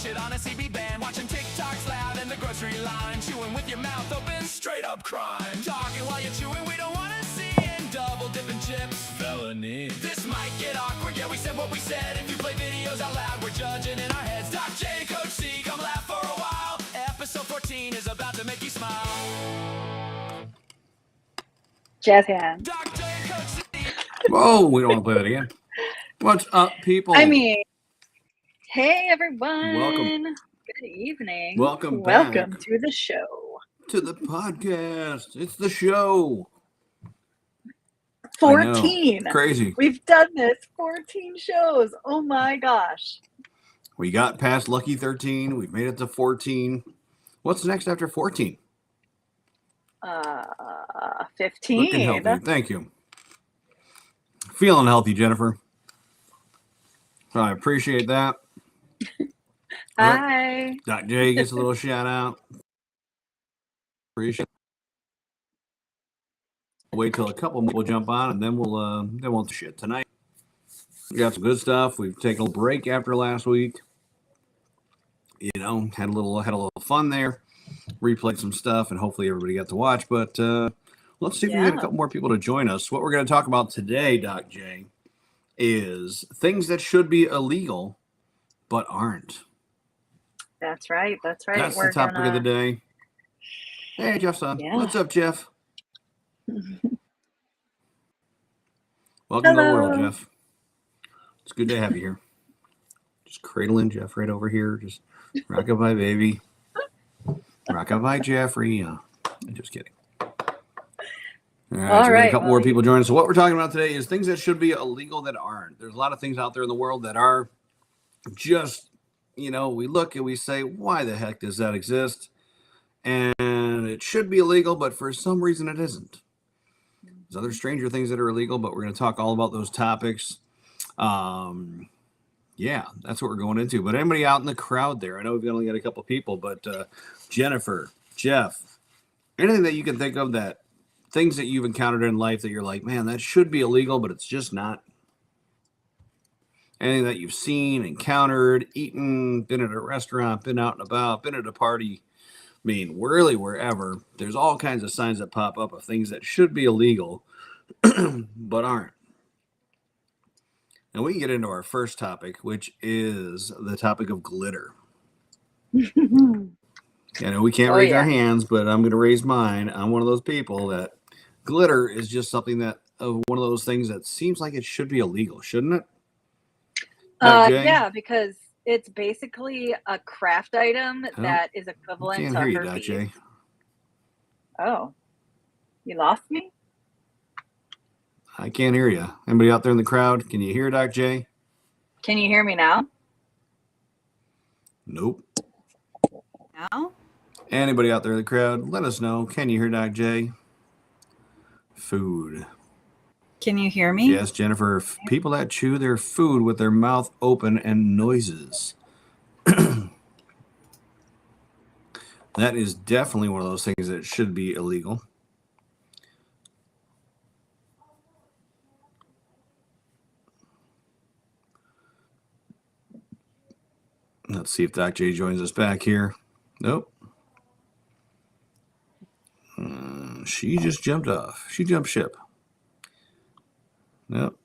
should honestly be banned. Watching TikToks loud in the grocery line. Chewing with your mouth open, straight up crime. Talking while you're chewing, we don't wanna see. And double dipping chips, felony. This might get awkward, yeah, we said what we said. If you play videos out loud, we're judging in our heads. Doc J, Coach C, come laugh for a while. Episode 14 is about to make you smile. Jazz hands. Doc J, Coach C. Whoa, we don't want to play that again. What's up, people? I mean, hey everyone. Welcome. Good evening. Welcome back. Welcome to the show. To the podcast. It's the show. 14. Crazy. We've done this 14 shows. Oh my gosh. We got past Lucky 13. We've made it to 14. What's next after 14? 15. Looking healthy. Thank you. Feeling healthy, Jennifer. I appreciate that. Hi. Doc J gets a little shout out. Appreciate it. Wait till a couple more will jump on, and then we'll shit tonight. We got some good stuff. We've taken a break after last week. You know, had a little fun there. Replayed some stuff, and hopefully everybody got to watch. But let's see if we can get a couple more people to join us. What we're going to talk about today, Doc J, is things that should be illegal but aren't. That's right. That's right. That's the topic of the day. Hey, Jeff's on. Yeah. What's up, Jeff? Welcome to the world, Jeff. It's good to have you here. Just cradling Jeff right over here. Just rockabye, baby. Rockabye, Jeffrey. I'm just kidding. All right, so we got a couple more people joining us. So what we're talking about today is things that should be illegal that aren't. There's a lot of things out there in the world that are just, you know, we look and we say, why the heck does that exist? And it should be illegal, but for some reason it isn't. There's other stranger things that are illegal, but we're going to talk all about those topics. Yeah, that's what we're going into. But anybody out in the crowd there? I know we've only got a couple people, but Jennifer, Jeff, anything that you can think of that things that you've encountered in life that you're like, man, that should be illegal, but it's just not. Anything that you've seen, encountered, eaten, been at a restaurant, been out and about, been at a party. I mean, really wherever, there's all kinds of signs that pop up of things that should be illegal, but aren't. And we can get into our first topic, which is the topic of glitter. I know we can't raise our hands, but I'm going to raise mine. I'm one of those people that glitter is just something that, one of those things that seems like it should be illegal, shouldn't it? Yeah, because it's basically a craft item that is equivalent to hear you, herpes. Doc J. Oh, you lost me? I can't hear you. Anybody out there in the crowd? Can you hear Doc J? Can you hear me now? Nope. No? Anybody out there in the crowd? Let us know. Can you hear Doc J? Food. Can you hear me? Yes, Jennifer. People that chew their food with their mouth open and noises. That is definitely one of those things that should be illegal. Let's see if Doc J joins us back here. Nope. She just jumped off. She jumped ship. Nope.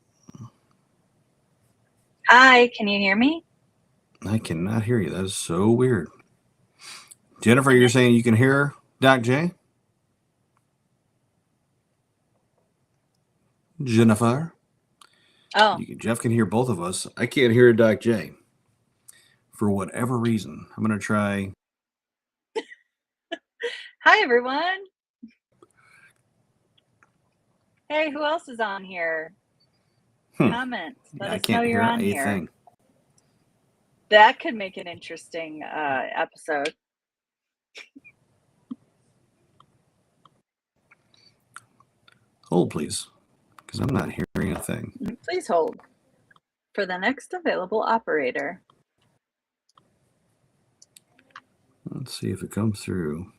Hi, can you hear me? I cannot hear you. That is so weird. Jennifer, you're saying you can hear Doc J? Jennifer? Oh. Jeff can hear both of us. I can't hear Doc J. For whatever reason. I'm going to try. Hi, everyone. Hey, who else is on here? Comments. Let us know you're on here. Thing. That could make an interesting episode. Hold, please, because I'm not hearing a thing. Please hold for the next available operator. Let's see if it comes through.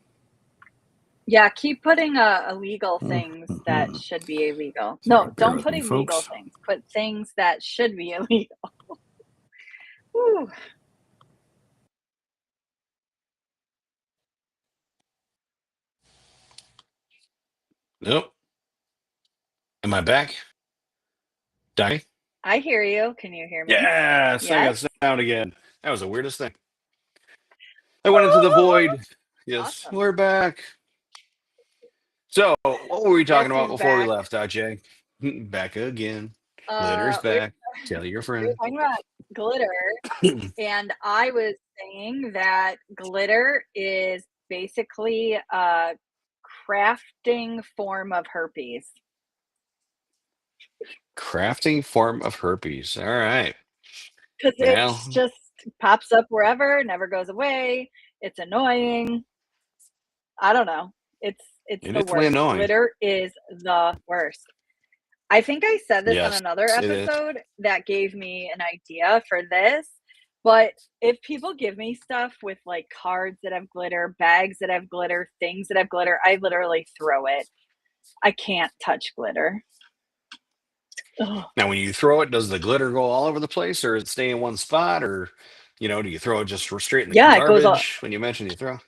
Yeah, keep putting illegal things that should be illegal. No, don't put illegal things. Put things that should be illegal. Whew. Nope. Am I back? Donnie? I hear you. Can you hear me? Yeah, so I got Yes. sound again. That was the weirdest thing. I went into the void. Yes, Awesome. we're back. So, what were we Yes, talking about he's before we back. left, Jay? Back again. Glitter's We back. Tell your we were friend. talking about glitter, and I was saying that glitter is basically a crafting form of herpes Crafting form of herpes. All right. because it's Well, just pops up wherever, never goes away. It's annoying. I don't know. It's it the is really worst. annoying. Glitter is the worst. I think I said this on Yes, another it is. episode that gave me an idea for this. But if people give me stuff with like cards that have glitter, bags that have glitter, things that have glitter, I literally throw it. I can't touch glitter. Ugh. Now, when you throw it, does the glitter go all over the place, or does it stay in one spot, or do you throw it just straight in the Yeah, it goes all. garbage? When you mentioned you throw,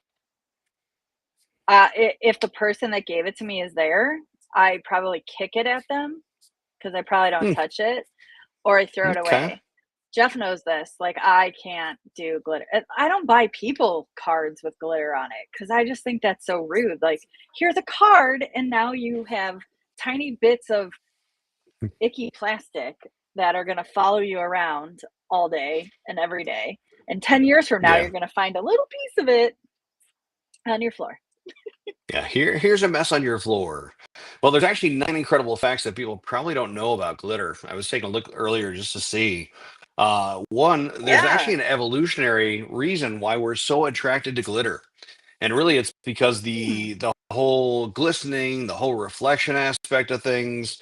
If the person that gave it to me is there, I probably kick it at them because I probably don't hmm, touch it, or I throw it okay, away. Jeff knows this. Like, I can't do glitter. I don't buy people cards with glitter on it because I just think that's so rude. Like, here's a card, and now you have tiny bits of icky plastic that are going to follow you around all day and every day. And 10 years from now, yeah. you're going to find a little piece of it on your floor. Yeah, here's a mess on your floor. Well, there's actually 9 incredible facts that people probably don't know about glitter. I was taking a look earlier just to see. One, there's actually Yeah. an evolutionary reason why we're so attracted to glitter. And really it's because Hmm. the whole glistening, the whole reflection aspect of things,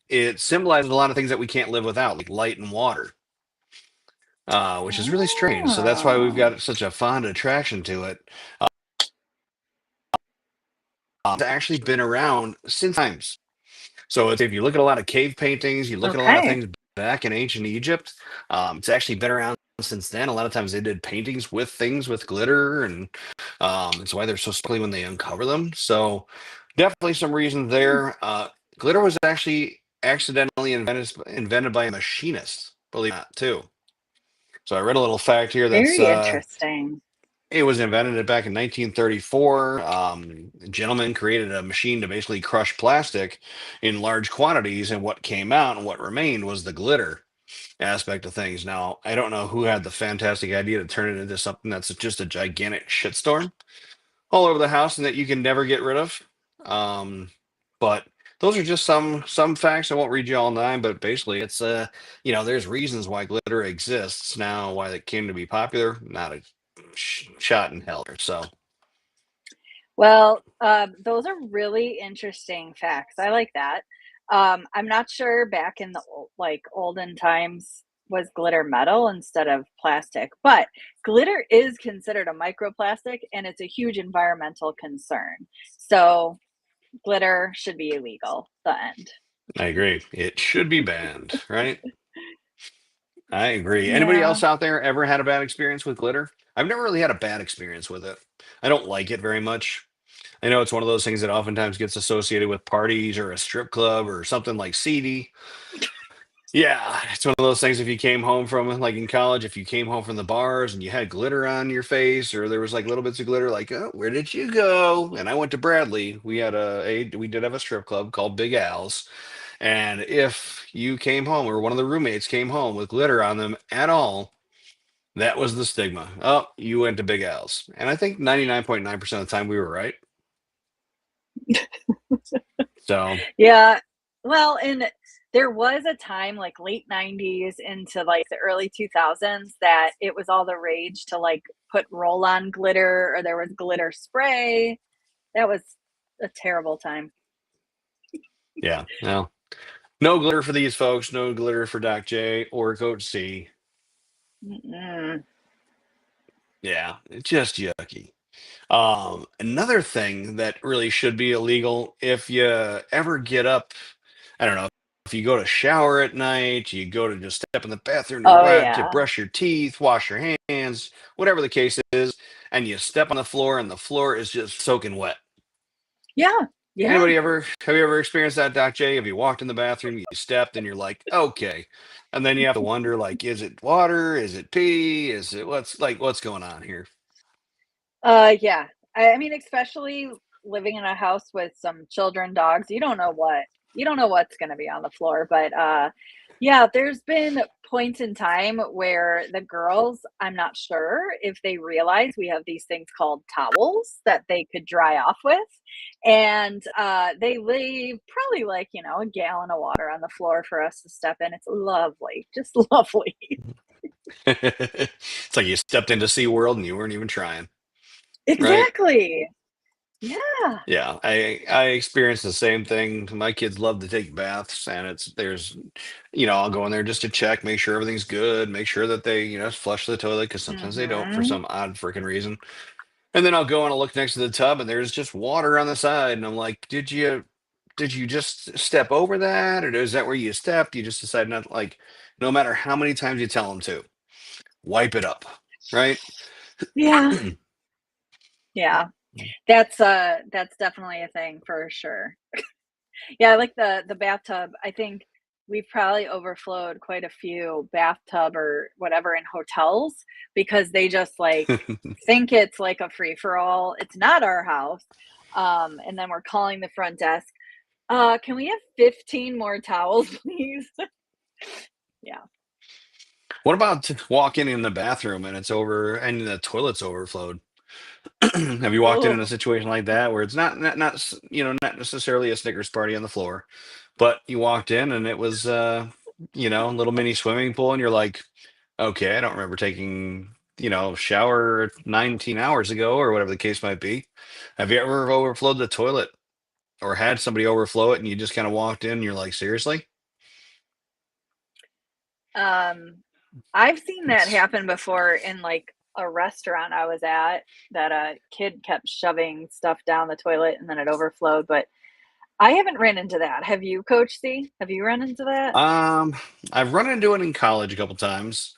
it symbolizes a lot of things that we can't live without, like light and water. Which is really strange. So that's why we've Oh, got such a fond attraction to it. It's actually been around since times. So if you look at a lot of cave paintings, you look at a lot of okay. things back in ancient Egypt, it's actually been around since then. A lot of times they did paintings with things with glitter, and it's why they're so sparkly when they uncover them. So definitely some reasons Hmm. there. Glitter was actually accidentally invented by a machinist, believe it or not, too. So I read a little fact here that's Very interesting. it was invented back in 1934. A gentleman created a machine to basically crush plastic in large quantities, and what came out and what remained was the glitter aspect of things. Now, I don't know who had the fantastic idea to turn it into something that's just a gigantic shitstorm all over the house and that you can never get rid of. Um, but those are just some facts. I won't read you all 9, but basically, it's there's reasons why glitter exists. Now, why it came to be popular, not a shot in hell. So, Well, those are really interesting facts. I like that. I'm not sure back in the olden times was glitter metal instead of plastic, but glitter is considered a microplastic and it's a huge environmental concern. So glitter should be illegal. The end. I agree. It should be banned, right? I agree. Anybody Yeah. else out there ever had a bad experience with glitter? I've never really had a bad experience with it. I don't like it very much. I know it's one of those things that oftentimes gets associated with parties or a strip club or something like seedy. Yeah, it's one of those things. If you came home from like in college, if you came home from the bars and you had glitter on your face, or there was like little bits of glitter, like, oh, where did you go? And I went to Bradley. We had we did have a strip club called Big Al's. And if you came home or one of the roommates came home with glitter on them at all, that was the stigma. Oh, you went to Big Al's. And I think 99.9% of the time we were right. So, Yeah. Well, and there was a time like late 90s into like the early 2000s that it was all the rage to like put roll on glitter or there was glitter spray. That was a terrible time. yeah, no glitter for these folks. No glitter for Doc J or Coach C. Mm-mm. Yeah, it's just yucky. Another thing that really should be illegal if you ever get up, I don't know, if you go to shower at night, you go to just step in the bathroom, you're Oh, wet, you yeah. brush your teeth, wash your hands, whatever the case is, and you step on the floor and the floor is just soaking wet. Yeah. Yeah. Anybody ever have you ever experienced that, Doc J? Have you walked in the bathroom, you stepped, and you're like, okay, and then you have to wonder, like, is it water? Is it pee? Is it what's going on here? Yeah. I mean, especially living in a house with some children, dogs, you don't know what's gonna be on the floor. But yeah, there's been points in time where the girls, I'm not sure if they realize we have these things called towels that they could dry off with. And they leave probably like, a gallon of water on the floor for us to step in. It's lovely, just lovely. It's like you stepped into SeaWorld and you weren't even trying, right? Exactly. Yeah. Yeah, I experienced the same thing. My kids love to take baths, and I'll go in there just to check, make sure everything's good, make sure that they, flush the toilet because sometimes they don't for Hmm. some odd freaking reason. And then I'll go and I'll look next to the tub, and there's just water on the side, and I'm like, did you just step over that, or is that where you stepped? You just decide not like, no matter how many times you tell them to wipe it up, right? Yeah. Yeah. That's definitely a thing for sure. Yeah, like the bathtub. I think we've probably overflowed quite a few bathtub or whatever in hotels because they just like think it's like a free for all. It's not our house. And then we're calling the front desk. Can we have 15 more towels, please? Yeah. What about walking in the bathroom and it's over and the toilet's overflowed? Have you walked in a Oh, situation like that where it's not necessarily a Snickers party on the floor, but you walked in and it was a little mini swimming pool and you're like, okay, I don't remember taking shower 19 hours ago or whatever the case might be. Have you ever overflowed the toilet or had somebody overflow it and you just kind of walked in and you're like, seriously? um, I've seen that It's happen before in like a restaurant I was at that a kid kept shoving stuff down the toilet and then it overflowed. But I haven't ran into that. Have you, Coach C? Have you run into that? um I've run into it in college a couple times.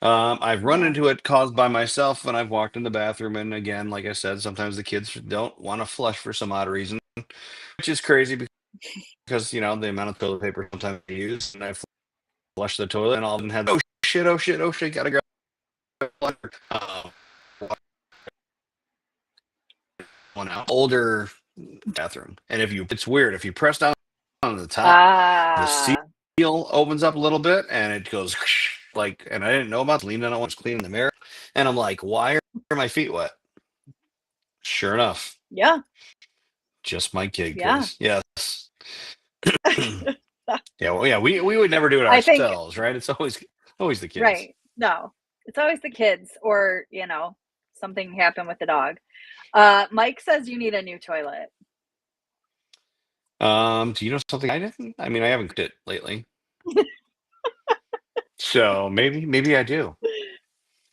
I've run Yeah. into it caused by myself when I've walked in the bathroom, and again, like I said, sometimes the kids don't want to flush for some odd reason, which is crazy because the amount of toilet paper sometimes I use, and I flush the toilet, and all of them had oh shit, gotta grab a flusher. One out, older bathroom, and it's weird if you press down on the top, the seal Ah, opens up a little bit, and it goes like, and I didn't know about leaning on it, once cleaning the mirror, and I'm like, why are my feet wet? Sure enough. yeah, Just my kid, yeah. Chris. Yes. Yeah, well, yeah, we would never do it I think ourselves, right? It's always the kids. right. No, it's always the kids or, something happened with the dog. Mike says you need a new toilet. Do you know something I didn't? I mean, I haven't cooked it lately, so maybe I do.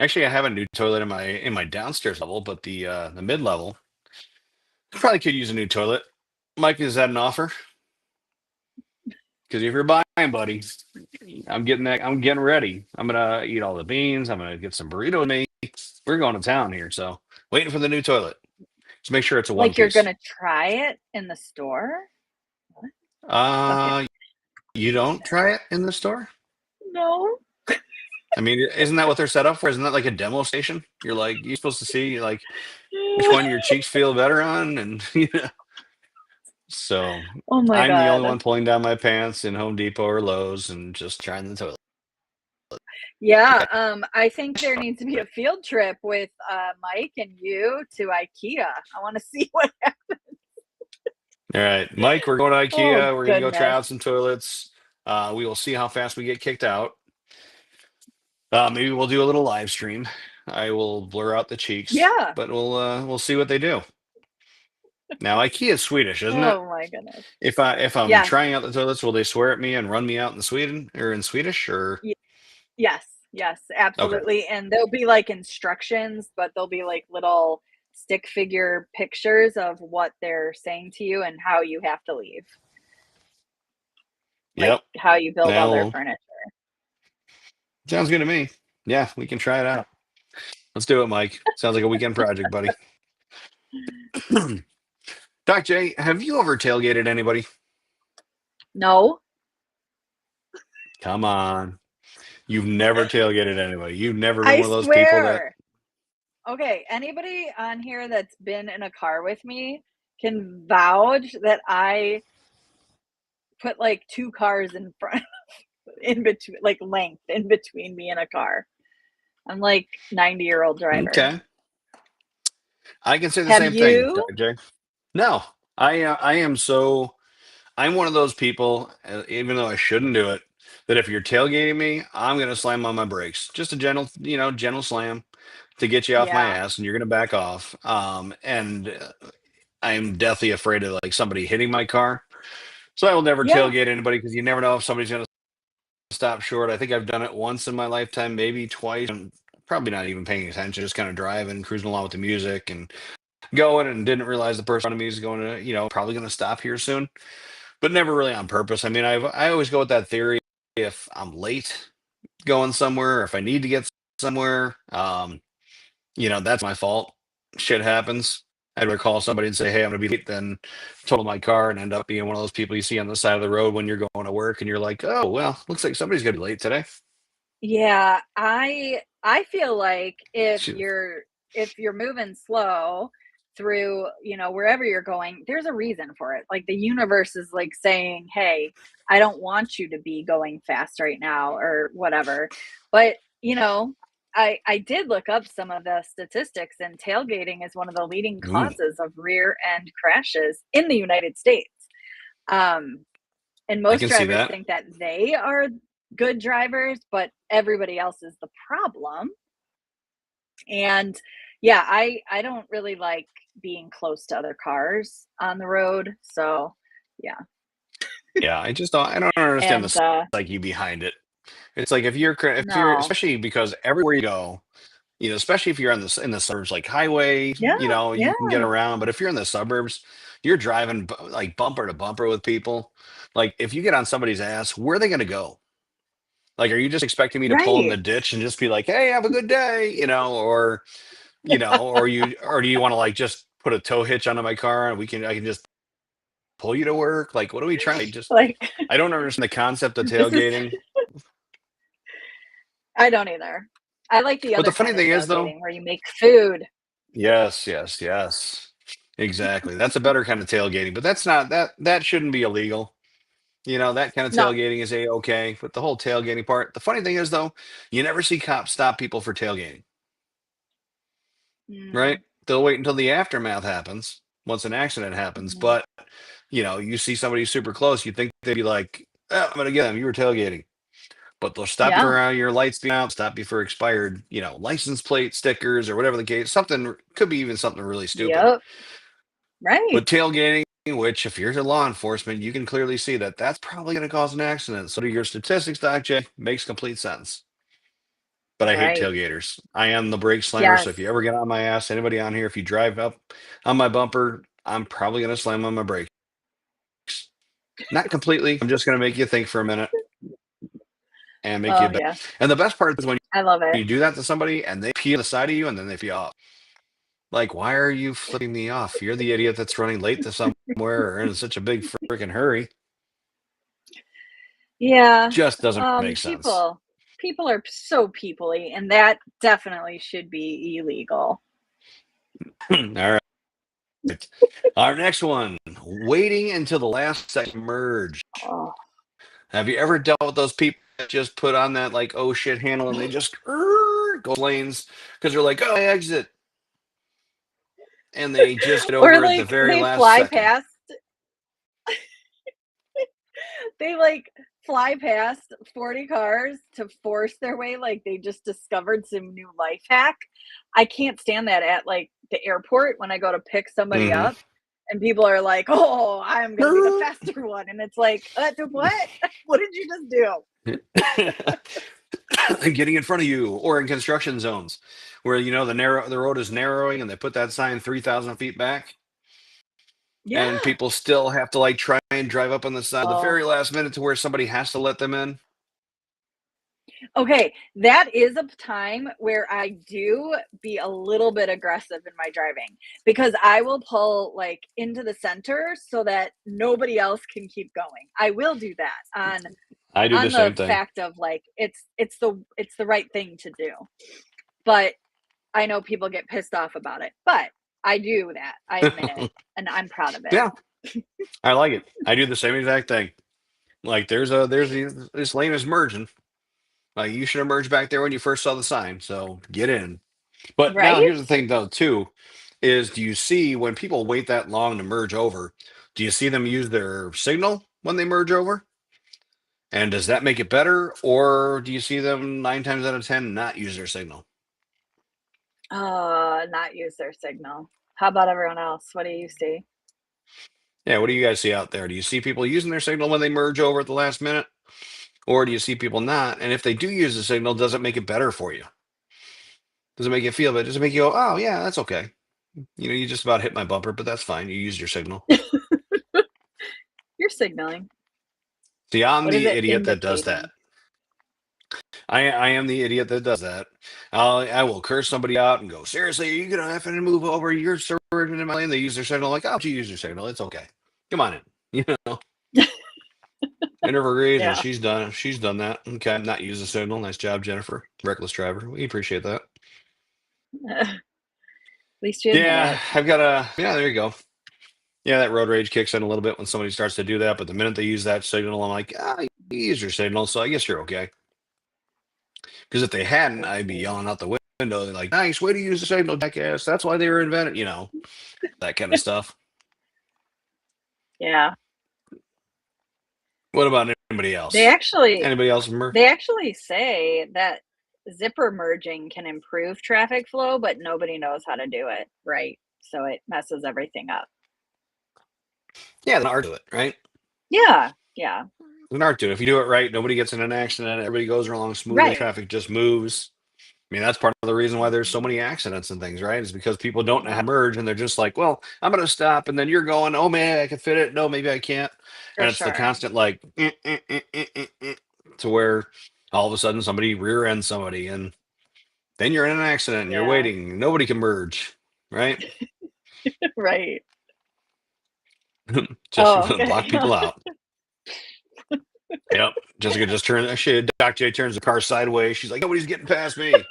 Actually, I have a new toilet in my downstairs level, but the mid level probably could use a new toilet. Mike, is that an offer? Because if you're buying, buddy, I'm getting that. I'm getting ready. I'm gonna eat all the beans. I'm gonna get some burrito with me. We're going to town here, so waiting for the new toilet. Just make sure it's a one Like you're piece. gonna try it in the store? What? Okay. Uh, you don't try it in the store? No. I mean, isn't that what they're set up for? Isn't that like a demo station? You're supposed to see like which one your cheeks feel better on, and so Oh my I'm the only god. one pulling down my pants in Home Depot or Lowe's and just trying the toilet. Yeah, I think there needs to be a field trip with Mike and you to IKEA. I want to see what. All right, Mike, we're going to Oh IKEA. We're going to go try goodness. out some toilets. We will see how fast we get kicked out. Maybe we'll do a little live stream. I will blur out the cheeks, Yeah. but we'll see what they do. Now, IKEA is Swedish, isn't it? Oh my goodness. If I'm Yes. trying out the toilets, will they swear at me and run me out in Sweden or in Swedish or Y- yes. Yes. okay? Absolutely. And there'll be like instructions, but there'll be like little stick figure pictures of what they're saying to you and how you have to leave, like Yep. how you build all their Now furniture. sounds good to me. Yeah, we can try it out. Let's do it, Mike. Sounds like a weekend project, buddy. Doc J, have you ever tailgated anybody? No, Come on. You've never tailgated anybody. You've never been I one of those people that. swear. Okay, anybody on here that's been in a car with me can vouch that I put like two cars in front, in between, like length in between me and a car. I'm like 90-year-old driver. Okay. I can say the Have same thing, you? Doc J. No, I am so. I'm one of those people, even though I shouldn't do it, that if you're tailgating me, I'm going to slam on my brakes. Just a gentle, gentle slam to get you off my Yeah. ass, and you're going to back off. And I'm deathly afraid of like somebody hitting my car. So I will never Yeah. tailgate anybody because you never know if somebody's going to stop short. I think I've done it once in my lifetime, maybe twice. And probably not even paying attention, just kind of driving, cruising along with the music and going, and didn't realize the person in front of me is going to, probably going to stop here soon, but never really on purpose. I mean, I always go with that theory. If I'm late going somewhere, or if I need to get somewhere, that's my fault. Shit happens. I'd rather call somebody and say, "Hey, I'm gonna be late," than total my car and end up being one of those people you see on the side of the road when you're going to work, and you're like, "Oh, well, looks like somebody's gonna be late today." Yeah, I feel like Shoot. if you're moving slow through, wherever you're going, there's a reason for it. Like the universe is like saying, "Hey, I don't want you to be going fast right now," or whatever. But, I did look up some of the statistics, and tailgating is one of the leading Ooh, causes of rear end crashes in the United States. Um, and I most can see drivers that. think that they are good drivers, but everybody else is the problem. And yeah, I don't really like being close to other cars on the road. So yeah. Yeah, I don't understand And the psyche behind it. It's like if you're no. especially because everywhere you go, especially if you're in the suburbs, like highway, Yeah, you yeah, can get around. But if you're in the suburbs, you're driving like bumper to bumper with people. Like if you get on somebody's ass, where are they going to go? Like, are you just expecting me to pull in the right. ditch and just be like, "Hey, have a good day," or do you want to like just put a tow hitch onto my car and I can just pull you to work? Like, what are we trying? Like I don't understand the concept of this is tailgating. I don't either. I like the But the other funny kind of thing is, though, tailgating where you make food. yes, yes, yes. Exactly. That's a better kind of tailgating, but that shouldn't be illegal. That kind of No. tailgating is a okay, but the whole tailgating part. The funny thing is though, you never see cops stop people for tailgating, right? Mm, They'll wait until the aftermath happens, once an accident happens, mhm. but you see somebody super close, you think they'd be like, oh, I'm gonna get them, you were tailgating. But they'll stop you Yeah. for your lights being out, stop you for expired, license plate stickers or whatever the case. Something could be even something really stupid. Yep. Right. But tailgating, which if you're to law enforcement, you can clearly see that that's probably going to cause an accident. So to your statistics, Doc J, makes complete sense. But I hate Right. tailgaters. I am the brake slammer. So Yes. if you ever get on my ass, anybody on here, if you drive up on my bumper, I'm probably going to slam on my brakes. Not completely. I'm just going to make you think for a minute and make you Oh bet. yeah. And the best part is when I love it. you do that to somebody and they pee on the side of you and then they pee off. Like, why are you flipping me off? You're the idiot that's running late to somewhere or in such a big freaking hurry. Yeah. Just doesn't make sense. People are so peoply, and that definitely should be illegal. All right. Our next one, waiting until the last second merge. Oh. Have you ever dealt with those people that just put on that like oh shit handle and they just go lanes because they're like, oh, I exit, and they just get Or over at the like very last second. they like fly past 40 cars to force their way like they just discovered some new life hack. I can't stand that at like the airport when I go to pick somebody Hmm. up and people are like, "Oh, I'm going to be the faster one." And it's like, what? What did you just do?" Getting in front of you, or in construction zones where the road is narrowing and they put that sign 3,000 feet back, and Yeah. people still have to like try and drive up on the side the Oh, very last minute to where somebody has to let them in. Okay, that is a time where I do be a little bit aggressive in my driving because I will pull like into the center so that nobody else can keep going. I will do that I do the on the same thing. fact of like it's the right thing to do. But I know people get pissed off about it. But I do that. I admit it and I'm proud of it. Yeah, I like it. I do the same exact thing. Like this lane is merging. Like you should have merged back there when you first saw the sign. So get in. But now Right? here's the thing though too, is do you see when people wait that long to merge over, do you see them use their signal when they merge over? And does that make it better? Or do you see them 9 times out of 10 not use their signal? Not use their signal. How about everyone else? What do you see? Yeah, what do you guys see out there? Do you see people using their signal when they merge over at the last minute? Or do you see people not? And if they do use the signal, does it make it better for you? Does it make you feel better? Does it make you go, oh yeah, that's okay. You just about hit my bumper, but that's fine. You used your signal. You're signaling. See, I'm What is the it idiot that does that. indicating? I am the idiot that does that. I will curse somebody out and go, seriously, are you gonna have to move over? You're surging in my lane. They use their signal. Like, oh, you use your signal. It's okay. Come on in. You know, Jennifer agrees, and Yeah. she's done that. Okay, not use the signal. Nice job, Jennifer. Reckless driver. We appreciate that. At least you admit Yeah, it. I've got a. Yeah, there you go. Yeah, that road rage kicks in a little bit when somebody starts to do that. But the minute they use that signal, I'm like, you use your signal, so I guess you're okay. Because if they hadn't, Let's I'd be see. yelling out the window. They're like, nice way to use the signal, jackass. That's why they were invented, that kind of stuff. Yeah. What about anybody They else? actually Anybody else? they actually say that zipper merging can improve traffic flow, but nobody knows how to do it, right? So it messes everything up. Yeah, there's an art to it, right? Yeah. Yeah. There's an art to it. If you do it right, nobody gets in an accident. Everybody goes along smoothly. Right. Traffic just moves. I mean, that's part of the reason why there's so Mhm. many accidents and things, right? Is because people don't know how to Yeah, merge and they're just like, well, I'm going to stop. And then you're going, oh, man, I can fit it. No, maybe I can't. for And it's the sure. constant like, to where all of a sudden somebody rear ends somebody and then you're in an accident and you're Yeah. waiting. Nobody can merge, right? Right. Just Oh, block okay. people out. Yep. Jessica just turned, actually, Doc J turns the car sideways. She's like, nobody's getting past me.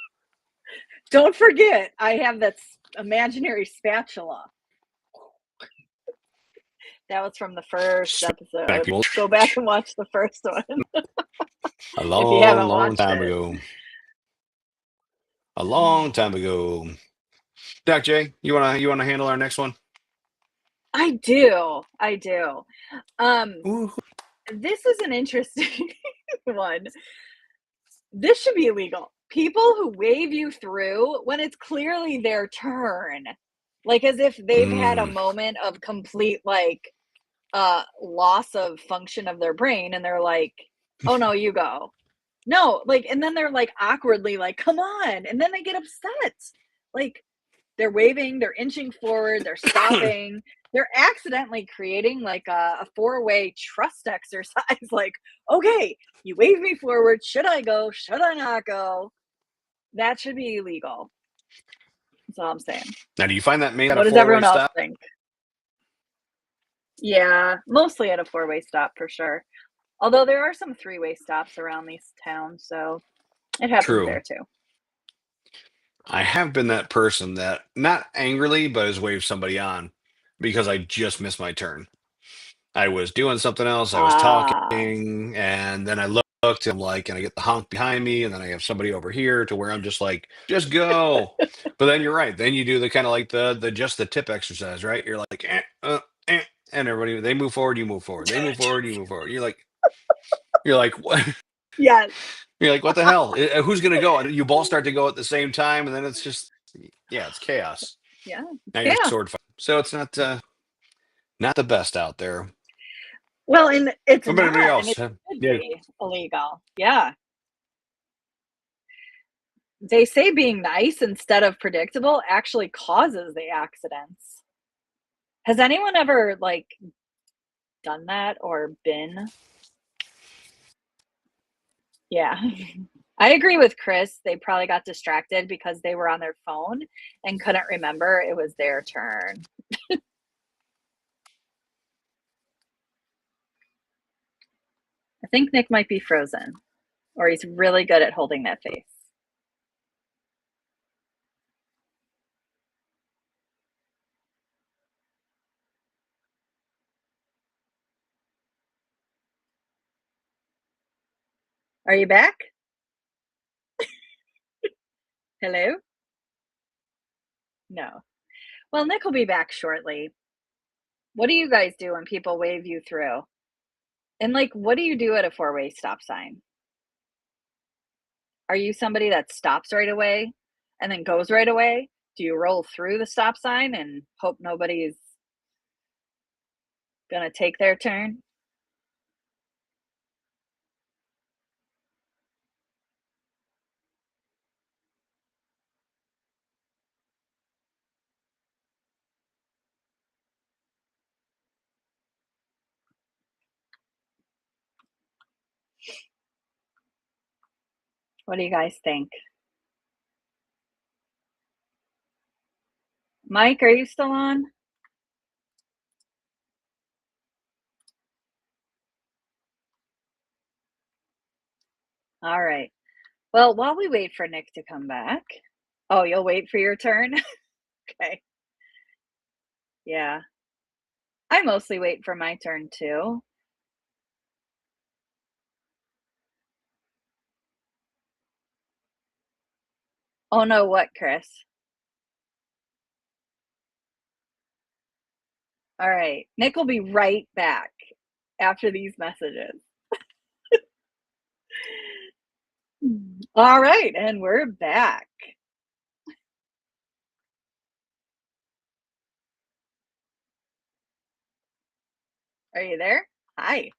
Don't forget, I have that imaginary spatula. That was from the first Back episode. people. Go back and watch the first one A if you long, haven't long watched time it. ago. A long time ago. Doc J, you wanna handle our next one? I do. I do. Um, Ooh. this is an interesting one. This should be illegal. People who wave you through when it's clearly their turn. Like as if they've had a Mm. moment of complete like loss of function of their brain and they're like, "Oh no, you go." No, like and then they're like awkwardly like, "Come on." And then they get upset. Like they're waving, they're inching forward, they're stopping. They're accidentally creating like a four-way trust exercise. Like, okay, you wave me forward. Should I go? Should I not go? That should be illegal. That's all I'm saying. Now, do you find that made at a What does four-way everyone else stop? think? Yeah, mostly at a four-way stop for sure. Although there are some three-way stops around these towns, so it happens True. there too. I have been that person that not angrily, but has waved somebody on because I just missed my turn. I was doing something else. I was talking, Ah, and then I looked, and I'm like, and I get the honk behind me, and then I have somebody over here to where I'm just like, just go. But then you're right. Then you do the kind of like the just the tip exercise, right? You're like, and everybody they move forward, you move forward. They move forward, you move forward. You're like, what? yes, You're like, what the hell? Who's gonna go? And you both start to go at the same time, and then it's just, yeah, it's chaos. yeah, it's Now you're chaos. sword fighting, so it's not the best out there. Well, and it's What about anybody not, and else? it should Yeah, be illegal. Yeah. They say being nice instead of predictable actually causes the accidents. Has anyone ever like done that or been? Yeah. I agree with Chris. They probably got distracted because they were on their phone and couldn't remember it was their turn. I think Nick might be frozen, or he's really good at holding that face. Are you back? Hello? No. Well, Nick will be back shortly. What do you guys do when people wave you through? And like, what do you do at a four-way stop sign? Are you somebody that stops right away and then goes right away? Do you roll through the stop sign and hope nobody's gonna take their turn? What do you guys think? Mike, are you still on? All right. Well, while we wait for Nick to come back. Oh, you'll wait for your turn? Okay. Yeah. I mostly wait for my turn too. Oh no, what, Chris? All right. Nick will be right back after these messages. All right, and we're back. Are you there? Hi.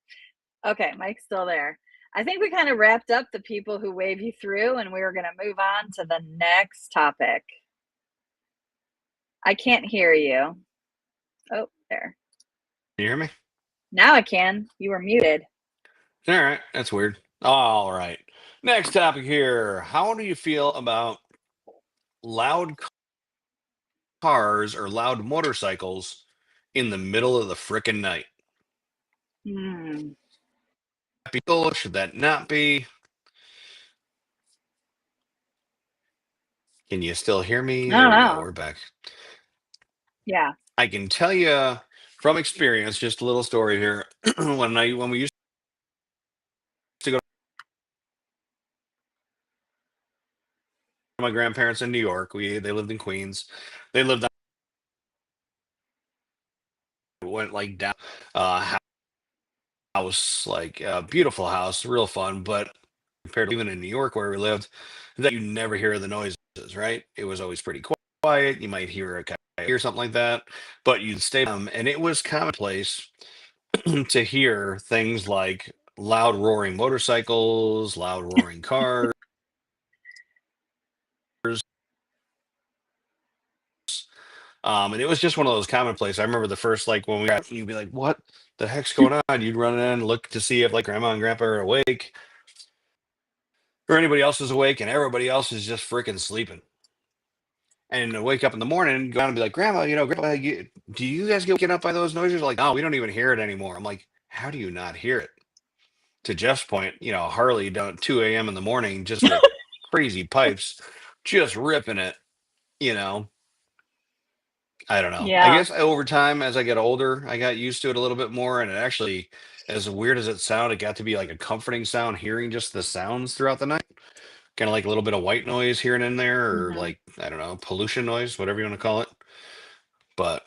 Okay, Mike's still there. I think we kind of wrapped up the people who wave you through, and we were going to move on to the next topic. I can't hear you. Oh, there. Can you hear me? Now I can. You were muted. All right, that's weird. All right. Next topic here. How do you feel about loud cars or loud motorcycles in the middle of the frickin' night? Hmm. Should that not be? Can you still hear me? I don't There we go. know. We're back. Yeah. I can tell you from experience, just a little story here. When we used to go to my grandparents in New York, they lived in Queens. They lived on went like down house, like a beautiful house, real fun, but compared to even in New York where we lived, that you never hear the noises, right? It was always pretty quiet. You might hear a coyote or something like that, but you'd stay and it was commonplace to hear things like loud roaring motorcycles, loud roaring cars. And it was just one of those commonplace. I remember the first, like when you'd be like, "What the heck's going on?" You'd run in, look to see if like grandma and grandpa are awake, or anybody else is awake, and everybody else is just freaking sleeping. And to wake up in the morning, go down and be like, "Grandma, Grandpa, do you guys get waken up by those noises?" Like, "No, we don't even hear it anymore." I'm like, "How do you not hear it?" To Jeff's point, Harley down at 2 a.m. in the morning, just with crazy pipes, just ripping it. You know, I don't know. I Yeah. guess over time, as I get older, I got used to it a little bit more, and it actually, as weird as it sounded, it got to be like a comforting sound hearing just the sounds throughout the night. Kind of like a little bit of white noise here and in there, or Hmm. like I don't know, pollution noise, whatever you want to call it. But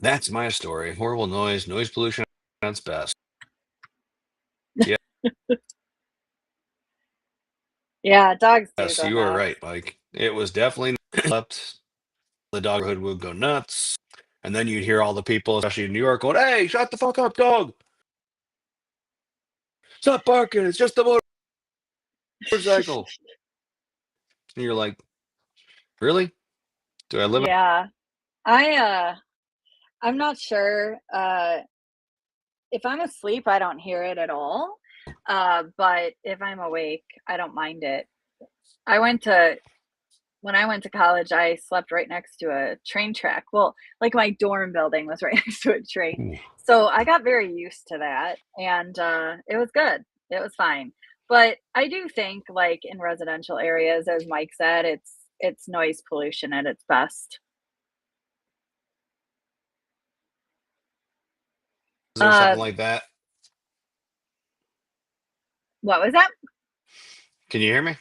that's my story. Horrible noise pollution at its best. Yeah, dogs do Yes, go you are nuts. right. Like it was definitely slept. The doghood would go nuts, and then you'd hear all the people, especially in New York, going, "Hey, shut the fuck up, dog! Stop barking! It's just a motorcycle." And you're like, "Really? Do I live?" Yeah. I I'm not sure. If I'm asleep, I don't hear it at all. But if I'm awake, I don't mind it. I went to when I went to college, I slept right next to a train track. Well, like my dorm building was right next to a train. Ooh. So I got very used to that and it was good. It was fine. But I do think like in residential areas, as Mike said, it's noise pollution at its best. Or Uh something like that. what was that? Can you hear me?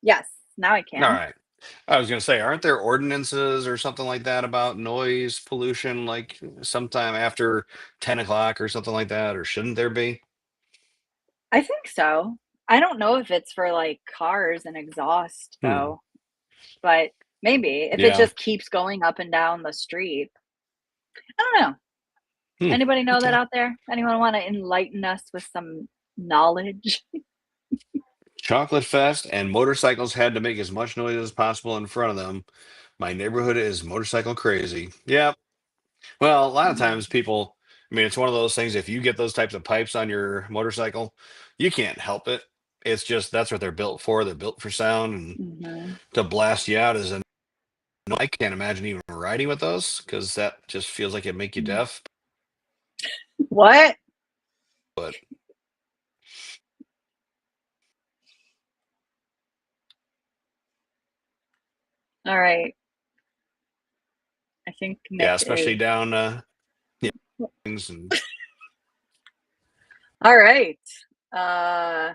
Yes, now I All can. right. I was going to say, aren't there ordinances or something like that about noise pollution, like sometime after 10 o'clock or something like that? Or shouldn't there be? I think so. I don't know if it's for like cars and exhaust Hmm. though, but maybe if it Yeah. just keeps going up and down the street. I don't know. Hmm. Anybody know that Okay. out there? Anyone want to enlighten us with some knowledge? Chocolate Fest and motorcycles had to make as much noise as possible in front of them. My neighborhood is motorcycle crazy. Yeah. Well, a lot of Mm, times people, I mean, it's one of those things. If you get those types of pipes on your motorcycle, you can't help it. It's just that's what they're built for. They're built for sound and mhm. to blast you out is a no. I can't imagine even riding with those because that just feels like it make you Mm. deaf. What? But All right. I think yeah, Nick especially is. down yeah, things and All right. Uh,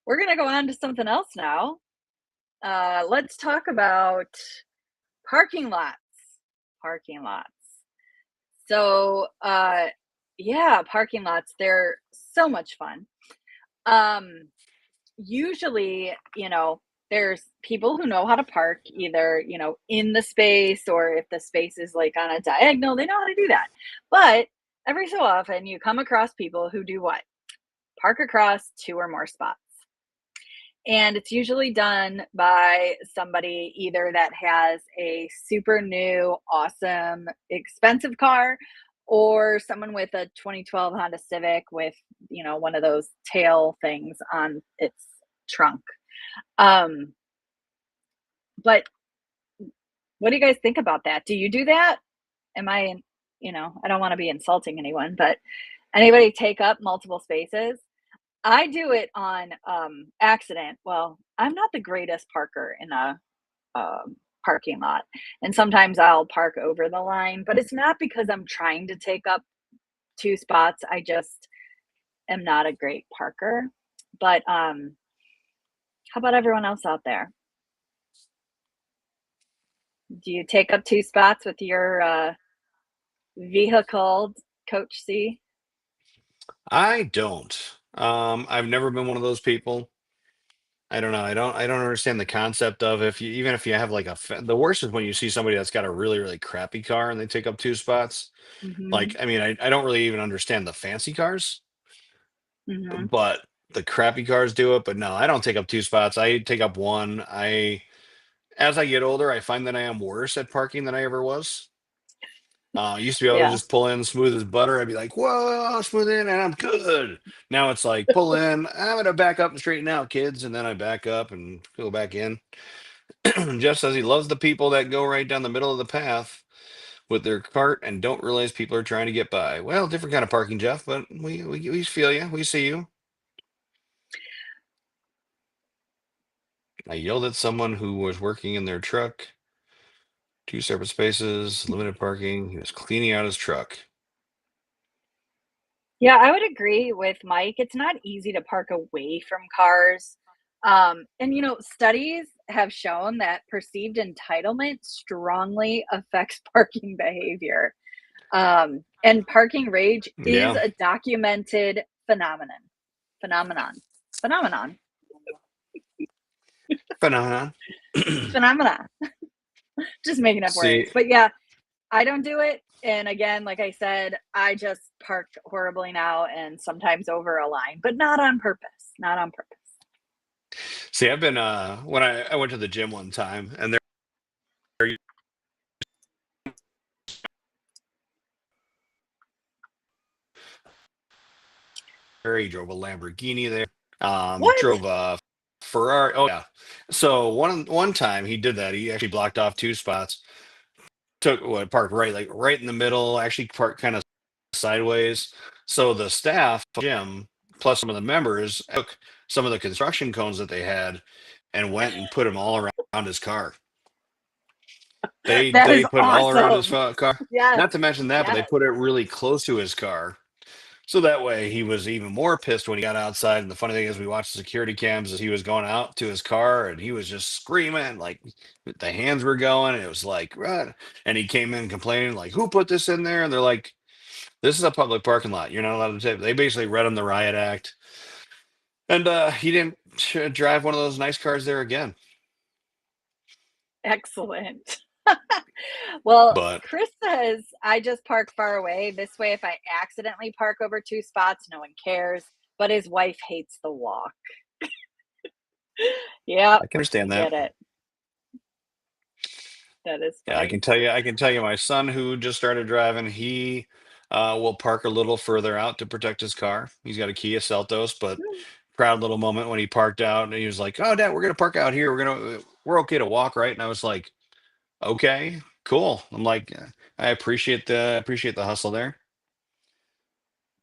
we're going to go on to something else now. Let's talk about parking lots. Parking lots. So, yeah, parking lots, they're so much fun. Um, Usually, there's people who know how to park either, in the space or if the space is like on a diagonal, they know how to do that. But every so often you come across people who do what? Park across two or more spots. And it's usually done by somebody either that has a super new, awesome, expensive car or someone with a 2012 Honda Civic with, one of those tail things on its trunk. Um, but what do you guys think about that? Do you do that? Am I, I don't want to be insulting anyone, but anybody take up multiple spaces? I do it on accident. Well, I'm not the greatest parker in a parking lot, and sometimes I'll park over the line, but it's not because I'm trying to take up two spots. I just am not a great parker. But how about everyone else out there? Do you take up two spots with your vehicle, Coach C? I don't. I've never been one of those people. I don't know. I don't understand the concept of if you even if you have like the worst is when you see somebody that's got a really really crappy car and they take up two spots. Hmm. Like I mean I don't really even understand the fancy cars, Hmm. but the crappy cars do it. But no, I don't take up two spots. I take up one. I As I get older, I find that I am worse at parking than I ever was. I used to be able to Yeah. just pull in smooth as butter. I'd be like, "Whoa, smooth in," and I'm good. Now it's like pull in. I'm gonna back up and straighten out, kids, and then I back up and go back in. Jeff says he loves the people that go right down the middle of the path with their cart and don't realize people are trying to get by. Well, different kind of parking, Jeff, but we feel you. We see you. I yelled at someone who was working in their truck. Two separate spaces, limited parking. He was cleaning out his truck. Yeah, I would agree with Mike. It's not easy to park away from cars. And studies have shown that perceived entitlement strongly affects parking behavior. And parking rage is Yeah, a documented phenomenon. Phenomenon. Phenomenon. phenomenon. Phenomena. Just making up See, words. But yeah, I don't do it. And again, like I said, I just park horribly now and sometimes over a line, but not on purpose. Not on purpose. see, I've been when I went to the gym one time, and there He drove a Lamborghini there. What? Drove a Ferrari. Oh yeah. So one time he did that. He actually blocked off 2 spots. Parked right in the middle. Actually parked kind of sideways. So the staff, gym, plus some of the members took some of the construction cones that they had and went and put them all around his car. They That is they put it all around his awesome. car. Yes. Not to mention that, but they Yes. put it really close to his car. So that way he was even more pissed when he got outside. And the funny thing is we watched the security cams as he was going out to his car and he was just screaming, like the hands were going, and it was like, "Run." And he came in complaining, like, who put this in there? And they're like, this is a public parking lot. You're not allowed to take. They basically read him the riot act. And he didn't drive one of those nice cars there again. Excellent. Well, But Chris says I just park far away. This way, if I accidentally park over 2 spots, no one cares. But his wife hates the walk. Yep, I can I understand that. get it. That is Yeah, funny. I can tell you my son who just started driving, he will park a little further out to protect his car. He's got a Kia Seltos, but proud little moment when he parked out and he was like, "Oh, Dad, we're gonna park out here. We're okay to walk, right?" And I was like, "Okay, cool." I'm like, I appreciate the hustle there.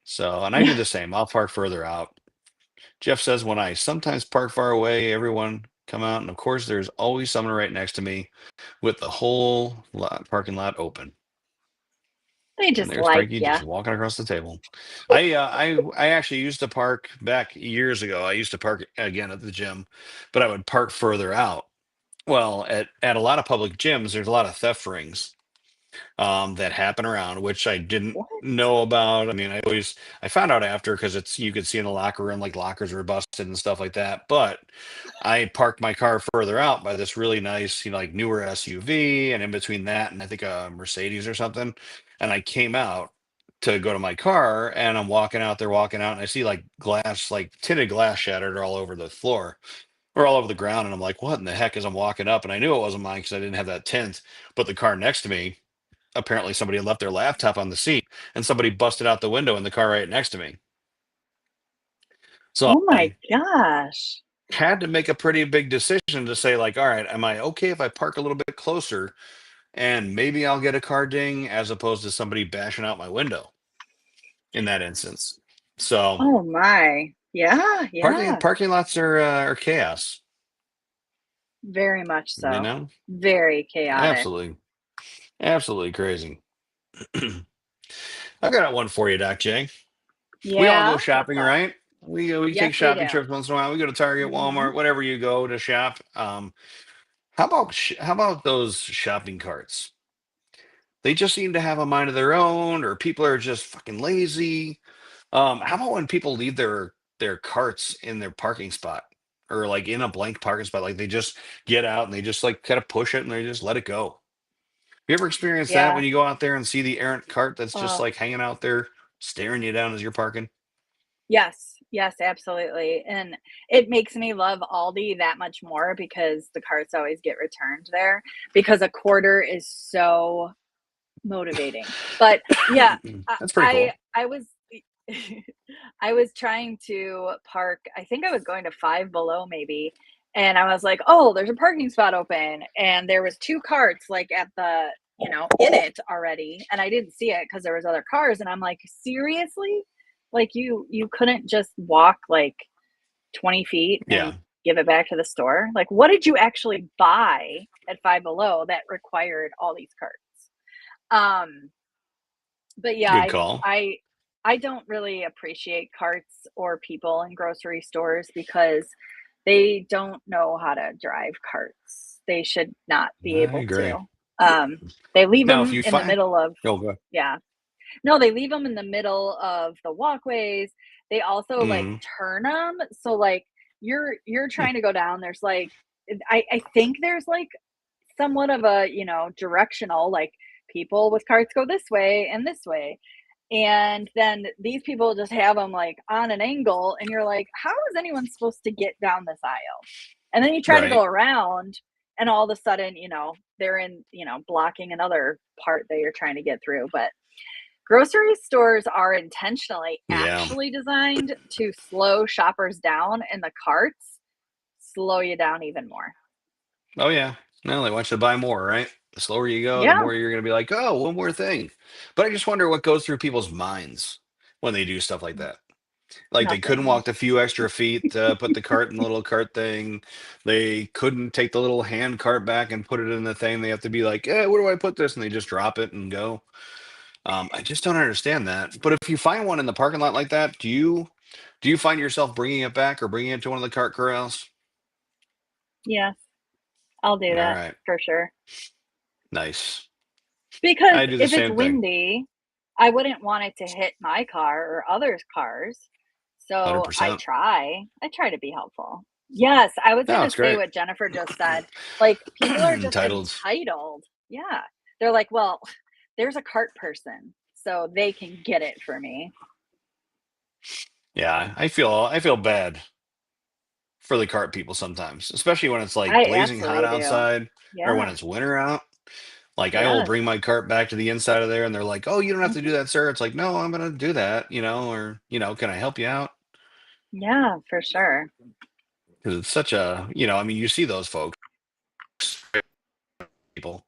So, and I do the same. I'll park further out. Jeff says, when I sometimes park far away, everyone come out, and of course, there's always someone right next to me with the whole parking lot open. They And just there's like Frankie you. just walking across the table. I actually used to park back years ago. I used to park again at the gym, but I would park further out. Well, at a lot of public gyms, there's a lot of theft rings that happen around, which I didn't What? know about. I mean, I found out after because it's you could see in the locker room like lockers were busted and stuff like that. But I parked my car further out by this really nice, like newer SUV, and in between that and I think a Mercedes or something. And I came out to go to my car, and I'm walking out, and I see like glass, like tinted glass shattered all over the floor or all over the ground, and I'm like, what in the heck? As I'm walking up, and I knew it wasn't mine because I didn't have that tint, but the car next to me, apparently somebody had left their laptop on the seat and somebody busted out the window in the car right next to me. So Oh my I gosh. had to make a pretty big decision to say, like, all right, am I okay if I park a little bit closer and maybe I'll get a car ding as opposed to somebody bashing out my window in that instance? So Oh my. Yeah, yeah. parking lots are chaos, Very much you so. know? Very chaotic. Absolutely. Absolutely crazy. I got one for you, Doc J. We all go Yeah. What's shopping, up? right? We Yes, take we shopping do. trips once in a while. We go to Target, Hmm. Walmart, whatever you go to shop. How about those shopping carts? They just seem to have a mind of their own, or people are just fucking lazy. How about when people leave their carts in their parking spot, or like in a blank parking spot, like they just get out and they just like kind of push it and they just let it go. You ever experienced that Yeah. when you go out there and see the errant cart that's just Oh, like hanging out there, staring you down as you're parking? yes. Yes, absolutely. And it makes me love Aldi that much more because the carts always get returned there because a quarter is so motivating. But yeah, That's pretty cool. I was I was trying to park. I think I was going to Five Below maybe, and I was like, "Oh, there's a parking spot open." And there was 2 carts like at the, in it already, and I didn't see it because there was other cars and I'm like, "Seriously? Like you couldn't just walk like 20 feet and Yeah. give it back to the store? Like what did you actually buy at Five Below that required all these carts?" Um but yeah, Good call. I don't really appreciate carts or people in grocery stores because they don't know how to drive carts. They should not be I able agree. to. They leave Now, if them you in the find, middle of, oh, go. yeah. No, they leave them in the middle of the walkways. They also like Mm, turn them. So like you're trying to go down. There's like I think there's like somewhat of a, directional, like people with carts go this way and this way. And then these people just have them like on an angle, and you're like, how is anyone supposed to get down this aisle? And then you try to right. go around, and all of a sudden, they're in, blocking another part that you're trying to get through. But Grocery stores are intentionally Yeah. actually designed to slow shoppers down, and the carts slow you down even more. Oh yeah. No, they want you to buy more, right? The slower you go, the Yeah, more you're going to be like, oh, one more thing. But I just wonder what goes through people's minds when they do stuff like that. Like they couldn't nothing. walk the few extra feet to put the cart in the little cart thing. They couldn't take the little hand cart back and put it in the thing. They have to be like, eh, where do I put this? And they just drop it and go. I just don't understand that. But if you find one in the parking lot like that, do you find yourself bringing it back or bringing it to one of the cart corrals? Yes, I'll do All that right, for sure. nice. Because I do the if it's same thing. windy, I wouldn't want it to hit my car or others' cars. So 100%. I try to be helpful. Yes, I was No, gonna it's say great. what Jennifer just said. Like, people are just Entitled. entitled. Yeah. They're like, well, there's a cart person, so they can get it for me. Yeah, I feel bad for the cart people sometimes, especially when it's like I blazing hot absolutely do. outside or when Yeah. it's winter out. Like I will Yes. bring my cart back to the inside of there and they're like, "Oh, you don't have to do Mhm. that, sir." It's like, "No, I'm going to do that, or, can I help you out?" Yeah, for sure. Cuz it's such I mean, you see those folks, people.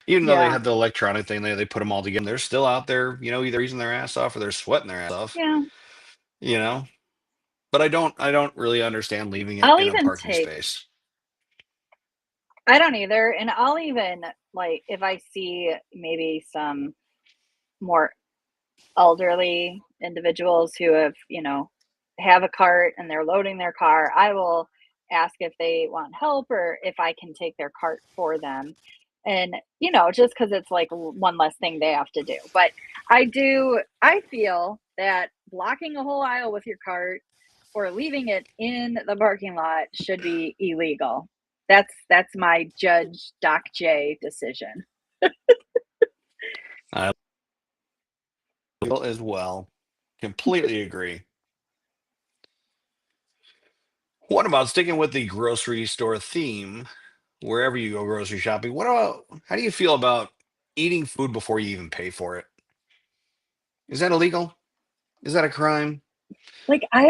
Even though they Yeah. have the electronic thing, they put them all together. They're still out there, either freezing their ass off or they're sweating their ass off, Yeah. you know? But I don't really understand leaving it I'll in a even parking take space. I don't either, and I'll even, like, if I see maybe some more elderly individuals who have a cart and they're loading their car, I will ask if they want help or if I can take their cart for them. And, just because it's like one less thing they have to do. But I feel that blocking a whole aisle with your cart or leaving it in the parking lot should be illegal. That's my Judge Doc J decision. I will as well. Completely agree. What about sticking with the grocery store theme, wherever you go grocery shopping? How do you feel about eating food before you even pay for it? Is that illegal? Is that a crime Like, I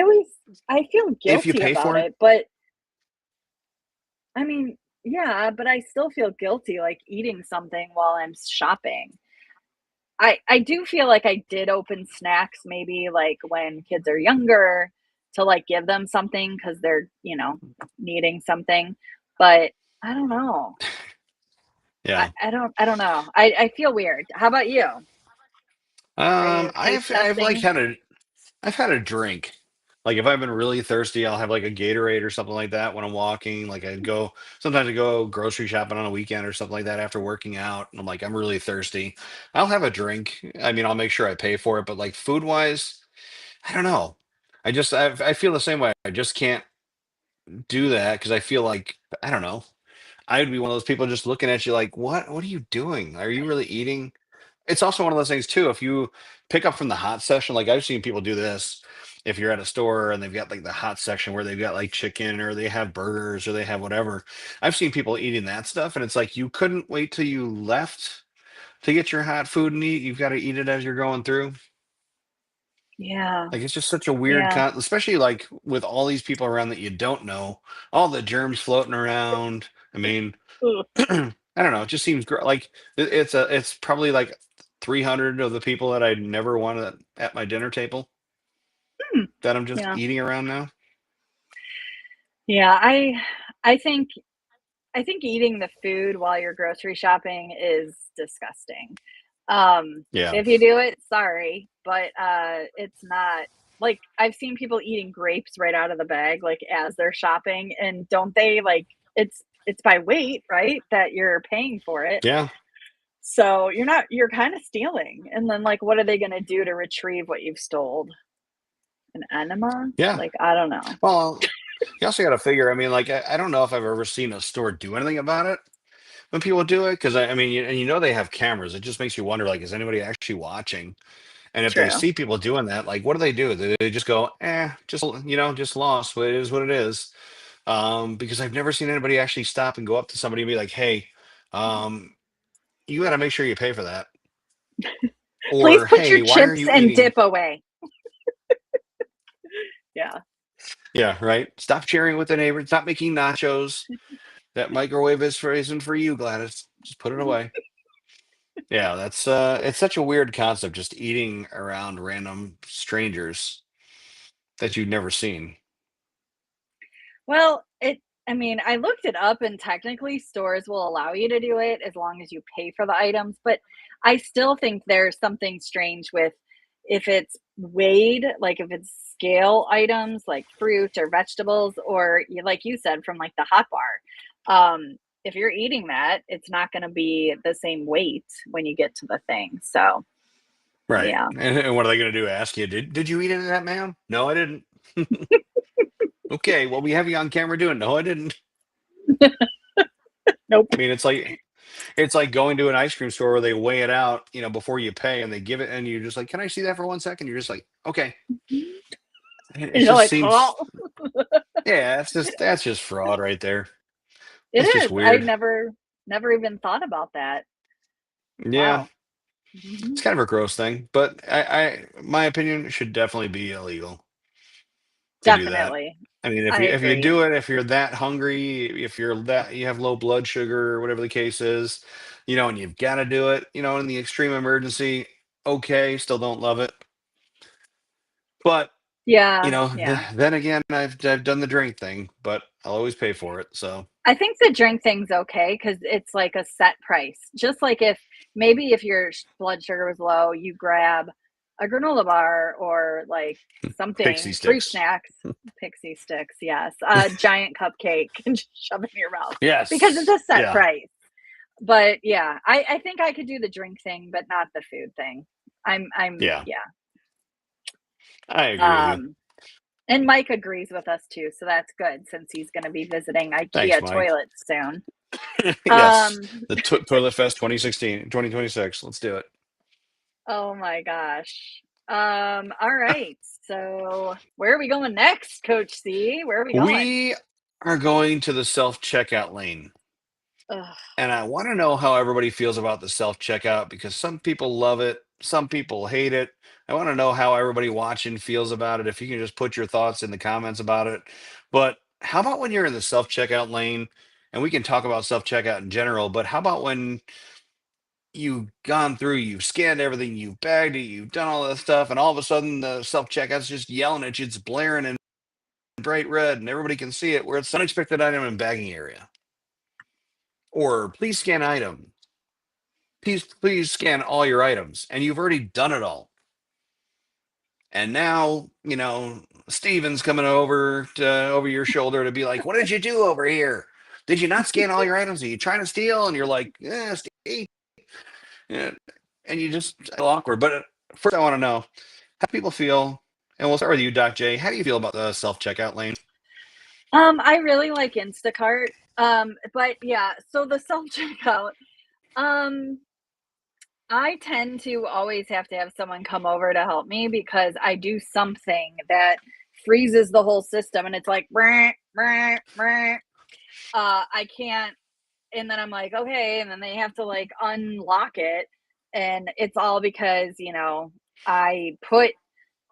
feel if you guilty pay about for it? it, but I mean, yeah, but I still feel guilty, like, eating something while I'm shopping. I do feel like I did open snacks maybe, like, when kids are younger to, like, give them something because 'cause they're, needing something, but I don't know. Yeah. I don't know. I feel weird. How about you? Are you taste I've testing? had a drink. Like if I've been really thirsty, I'll have like a Gatorade or something like that when I'm walking. Like sometimes I go grocery shopping on a weekend or something like that after working out. And I'm like, I'm really thirsty. I'll have a drink. I mean, I'll make sure I pay for it. But like food wise, I don't know. I feel the same way. I just can't do that because I feel like, I don't know. I would be one of those people just looking at you like, what are you doing? Are you really eating? It's also one of those things too. If you pick up from the hot section, like I've seen people do this. If you're at a store and they've got like the hot section where they've got like chicken or they have burgers or they have whatever, I've seen people eating that stuff, and it's like you couldn't wait till you left to get your hot food and eat. You've got to eat it as you're going through. Yeah, Like it's just such a weird yeah. especially like with all these people around that you don't know, all the germs floating around. I mean, Ugh. I don't know. It just seems like it's probably like 300 of the people that I never wanted at my dinner table Hmm, that I'm just yeah. eating around now. Yeah, I think I think eating the food while you're grocery shopping is disgusting. Yeah. If you do it, sorry, but, it's not like, I've seen people eating grapes right out of the bag, like, as they're shopping, and don't they, like it's by weight, right, that you're paying for it, Yeah. so you're kinda stealing, and then, like, what are they gonna do to retrieve what you've stole? An enema? Yeah. Like, I don't know. Well, you also got to figure. I mean, like I don't know if I've ever seen a store do anything about it when people do it because I mean, and they have cameras. It just makes you wonder, like, is anybody actually watching? And if they True. see people doing that, like, what do they do? Do they just go, just lost. It is what it is. Because I've never seen anybody actually stop and go up to somebody and be like, "Hey, um, you got to make sure you pay for that." Please Or, put your hey, why are chips you and eating? dip away. Yeah. Yeah, right. Stop sharing with the neighbors. Stop making nachos. That microwave isn't for you, Gladys. Just put it away. Yeah, that's it's such a weird concept, just eating around random strangers that you've never seen. Well, I mean, I looked it up and technically stores will allow you to do it as long as you pay for the items, but I still think there's something strange with if it's weighed, like if it's scale items like fruit or vegetables, or like you said, from like the hot bar. If you're eating that, it's not going to be the same weight when you get to the thing. So, Right. yeah. And what are they going to do? Ask you, did you eat any of that, ma'am? No, I didn't. Okay, well, we have you on camera doing. No, I didn't. Nope. I mean, it's like going to an ice cream store where they weigh it out, before you pay, and they give it, and you're just like, can I see that for 1 second? You're just like, okay. It You're just like, seems, oh, yeah, that's just fraud right there. it That's just is. I weird. never even thought about that. Yeah, Wow. Mhm. it's kind of a gross thing, but my opinion, it should definitely be illegal to do that. Definitely. I mean, if I you agree. do it, if you're that hungry, if you have low blood sugar or whatever the case is, and you've got to do it, in the extreme emergency, okay, still don't love it. But, Yeah, yeah. then again, I've done the drink thing, but I'll always pay for it. So, I think the drink thing's okay because it's like a set price. Just like if maybe if your blood sugar was low, you grab a granola bar or like pixie something, fruit sticks. snacks, pixie sticks, yes, a giant cupcake and just shove it in your mouth because it's Yes. a set Yeah. price. But yeah, I think I could do the drink thing, but not the food thing. Yeah. Yeah. I agree with you. Um, and Mike agrees with us too, so that's good since he's going to be visiting Thanks, IKEA Mike. toilets soon. Yes. Um, The Toilet Fest 2016, 2026. Let's do it. oh my gosh. All right. So where are we going next, Coach C? Where are we going? We are going to the self checkout lane. Ugh, And I want to know how everybody feels about the self checkout because some people love it, some people hate it. I want to know how everybody watching feels about it. If you can just put your thoughts in the comments about it. But how about when you're in the self checkout lane? And we can talk about self checkout in general, but how about when you've gone through, you've scanned everything, you've bagged it, you've done all that stuff, and all of a sudden the self checkout's just yelling at you, it's blaring in bright red, and everybody can see it, where it's unexpected item in bagging area. Or please scan item. Please scan all your items. And you've already done it all. And now, Steven's coming over your shoulder to be like, what did you do over here? Did you not scan all your items? Are you trying to steal? And you're like, Steve. Yeah. And you just it's awkward. But first, I want to know how people feel. And we'll start with you, Doc J. How do you feel about the self checkout lane? I really like Instacart. But yeah, so the self checkout. Um, I tend to always have to have someone come over to help me because I do something that freezes the whole system and it's like, "Brr, brr, brr." I can't, and then I'm like, okay, and then they have to like unlock it, and it's all because I put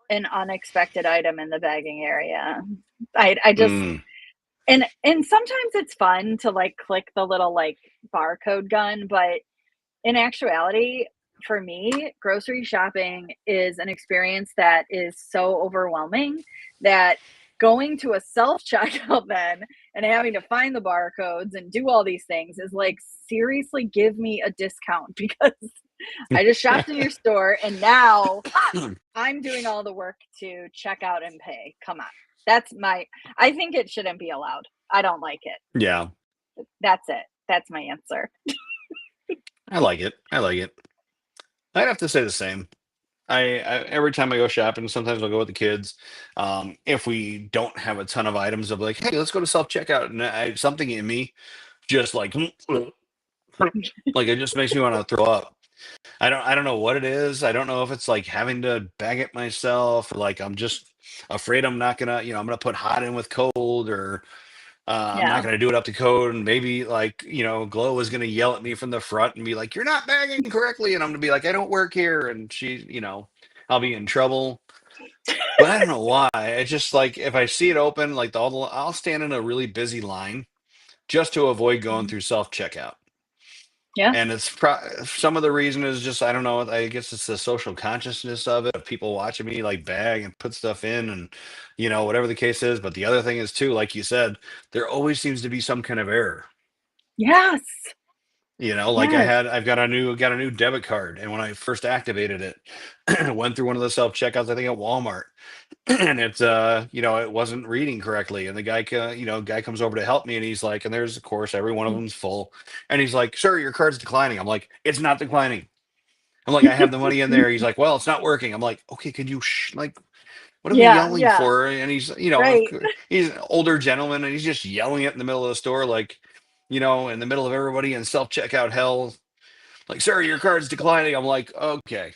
an unexpected item in the bagging area. I just Mm, and sometimes it's fun to like click the little like barcode gun, but in actuality, for me, grocery shopping is an experience that is so overwhelming that going to a self checkout then and having to find the barcodes and do all these things is like, seriously, give me a discount because I just shopped in your store and now I'm doing all the work to check out and pay. Come on. I think it shouldn't be allowed. I don't like it. yeah, That's it. That's my answer. I like it. I like it. I'd have to say the same. I every time I go shopping, sometimes I'll go with the kids. If we don't have a ton of items, I'll be like, "Hey, let's go to self checkout." And something in me just like like it just makes me want to throw up. I don't know what it is. I don't know if it's like having to bag it myself, or like I'm just afraid I'm not gonna I'm gonna put hot in with cold, or I'm not Yeah. going to do it up to code. And maybe like, Glow is going to yell at me from the front and be like, "You're not bagging correctly." And I'm going to be like, "I don't work here." And I'll be in trouble. But I don't know why. It's just like if I see it open, like I'll stand in a really busy line just to avoid going Mhm. through self checkout. Yeah. And some of the reason is just I don't know. I guess it's the social consciousness of it, of people watching me like bag and put stuff in, and whatever the case is. But the other thing is too, like you said, there always seems to be some kind of error. Yes. Like Yes. I've got a new debit card, and when I first activated it, I went through one of the self checkouts, I think at Walmart, and it's it wasn't reading correctly, and the guy comes over to help me, and he's like, and there's of course every one of them's full, and he's like, "Sir, your card's declining." I'm like, "It's not declining." I'm like, "I have the money in there." He's like, "Well, it's not working." I'm like, "Okay, could you like what are we Yeah. yelling Yeah. for?" And Right. he's an older gentleman, and he's just yelling it in the middle of the store, like, in the middle of everybody in self checkout hell, like, "Sir, your card's declining." I'm like, "Okay.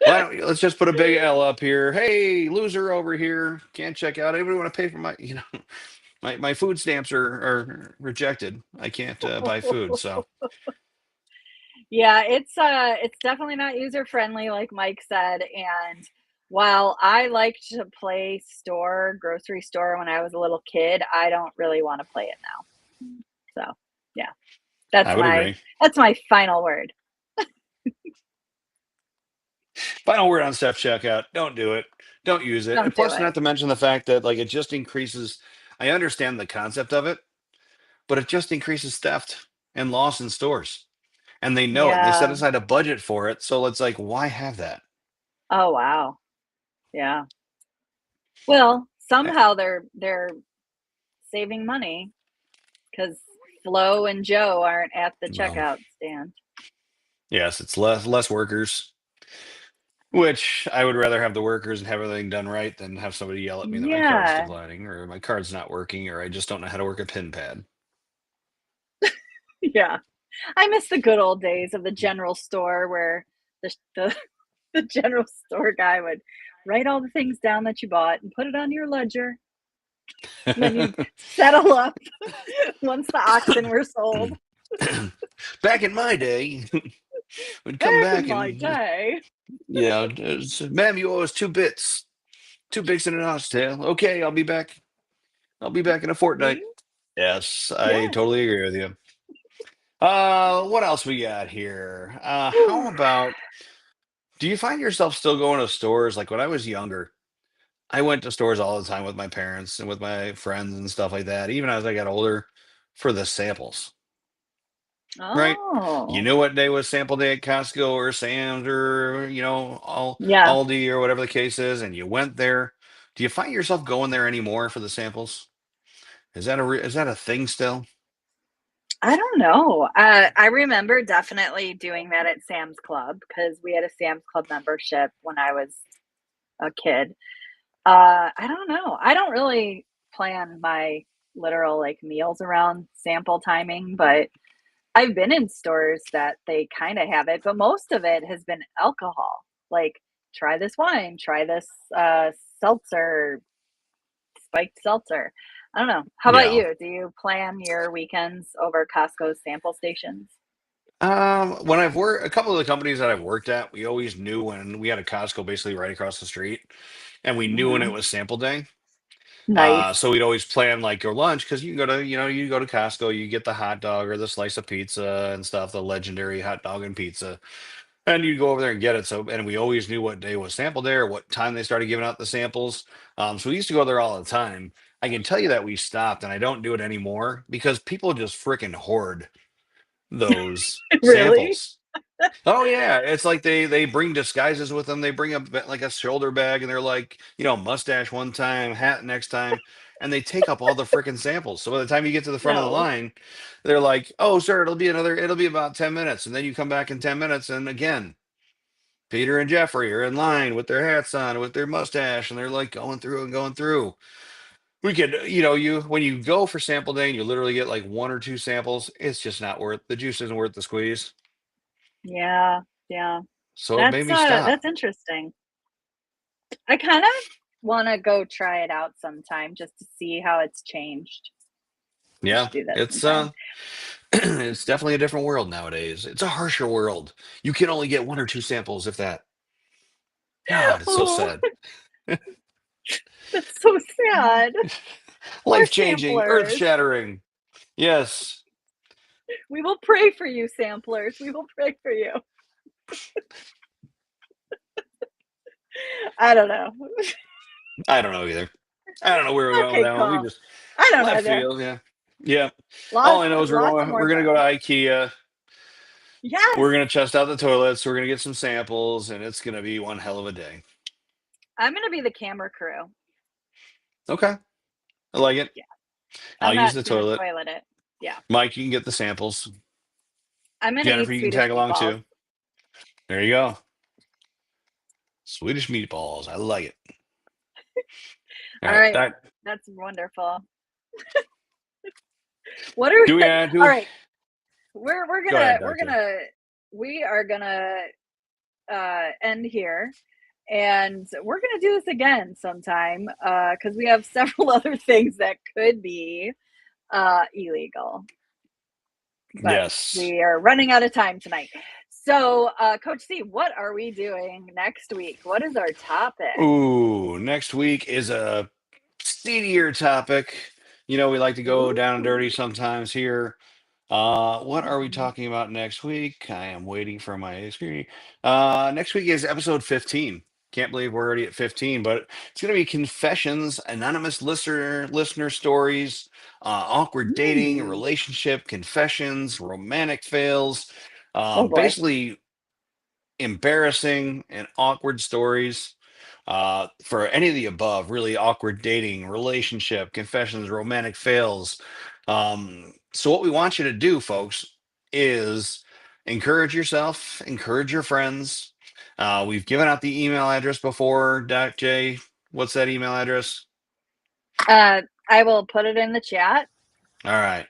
Well, let's just put a big L up here. Hey, loser over here. Can't check out. Anybody want to pay for my, my food stamps are rejected. I can't buy food." So Yeah, it's definitely not user friendly like Mike said, and while I liked to play grocery store when I was a little kid, I don't really want to play it now. So, yeah. That's I would my agree. that's my final word. Final word on self checkout. Don't do it. Don't use it. And Don't do plus, it. not to mention the fact that like it just increases. I understand the concept of it, but it just increases theft and loss in stores. And they know it. And they set Yeah. aside a budget for it. So it's like, why have that? Oh, wow. Yeah. Well, somehow they're saving money because Flo and Joe aren't at the Well, checkout stand. yes, it's less workers. Which I would rather have the workers and have everything done right than have somebody yell at me that my card's Yeah. declining or my card's not working or I just don't know how to work a pin pad. Yeah. I miss the good old days of the general store where the the general store guy would write all the things down that you bought and put it on your ledger. And then you'd settle up once the oxen were sold. Back in my day, we'd come Back in back my and, day. ma'am, you owe us 2 bits, 2 bits and an oxtail. Okay, I'll be back. I'll be back in a fortnight. Mhm. Yes, I Yes. totally agree with you. What else we got here? How Whew. about, do you find yourself still going to stores? Like when I was younger, I went to stores all the time with my parents and with my friends and stuff like that, even as I got older, for the samples, right? You Oh. knew what day was sample day at Costco or Sam's or, Yeah. Aldi or whatever the case is, and you went there. Do you find yourself going there anymore for the samples? Is that a thing still? I don't know. I remember definitely doing that at Sam's Club because we had a Sam's Club membership when I was a kid. I don't know. I don't really plan my literal like meals around sample timing, but I've been in stores that they kind of have it, but most of it has been alcohol. Like, try this wine, try this seltzer, spiked seltzer. I don't know. How about Yeah. you? Do you plan your weekends over Costco's sample stations? When I've worked, a couple of the companies that I've worked at, we always knew when we had a Costco basically right across the street, and we knew when it Hmm. was sample day. Nice. So we'd always plan like your lunch because you go to Costco, you get the hot dog or the slice of pizza and stuff, the legendary hot dog and pizza, and you go over there and get it. So, and we always knew what day was sample day or what time they started giving out the samples. So we used to go there all the time. I can tell you that we stopped, and I don't do it anymore because people just freaking hoard those Really? samples. Oh yeah, it's like they bring disguises with them. They bring like a shoulder bag, and they're like, mustache one time, hat next time, and they take up all the freaking samples. So by the time you get to the front of the No. line, they're like, "Oh, sir, it'll be about 10 minutes," and then you come back in 10 minutes, and again, Peter and Jeffrey are in line with their hats on, with their mustache, and they're like going through and going through. We could, you when you go for sample day and you literally get like one or two samples, it's just not worth the juice isn't worth the squeeze. Yeah. Yeah. So it made me stop. That's interesting. I kind of want to go try it out sometime just to see how it's changed. Yeah, Do that it's sometime. it's definitely a different world nowadays. It's a harsher world. You can only get one or two samples, if that. God, it's so Oh, sad. that's so sad. Poor Life changing, earth samplers. shattering. Yes. We will pray for you, samplers. We will pray for you. I don't know. I don't know either. I don't know where we're going with Okay, that one. We cool. just I don't left either. field. Yeah. Yeah. All Lots, I know is lots of we're more gonna go to fun. IKEA. Yes, We're gonna test out the toilets. We're gonna get some samples, and it's gonna be one hell of a day. I'm gonna be the camera crew. Okay. I like it. Yeah, I'll I'm use not the gonna toilet. toilet it. Yeah, Mike, you can get the samples. I'm gonna Jennifer, eat you can Swedish tag along meatballs. too. There you go. Swedish meatballs. I like it. All All right. right, that's wonderful. What are Do we we? All do? right, we're Go gonna ahead, Doctor. we are gonna end here, and we're gonna do this again sometime because we have several other things that could be illegal, but Yes. we are running out of time tonight. So, Coach C, what are we doing next week? What is our topic? Ooh, next week is a steadier topic. You know, we like to go down and dirty Ooh. sometimes here. What are we talking about next week? I am waiting for my screen. Next week is episode 15. Can't believe we're already at 15, but it's going to be confessions, anonymous listener stories, awkward dating, Ooh. relationship confessions, romantic fails, Oh boy. basically embarrassing and awkward stories for any of the above, really awkward dating, relationship, confessions, romantic fails. So, what we want you to do, folks, is encourage yourself, encourage your friends. We've given out the email address before, Doc J. What's that email address? I will put it in the chat. All right.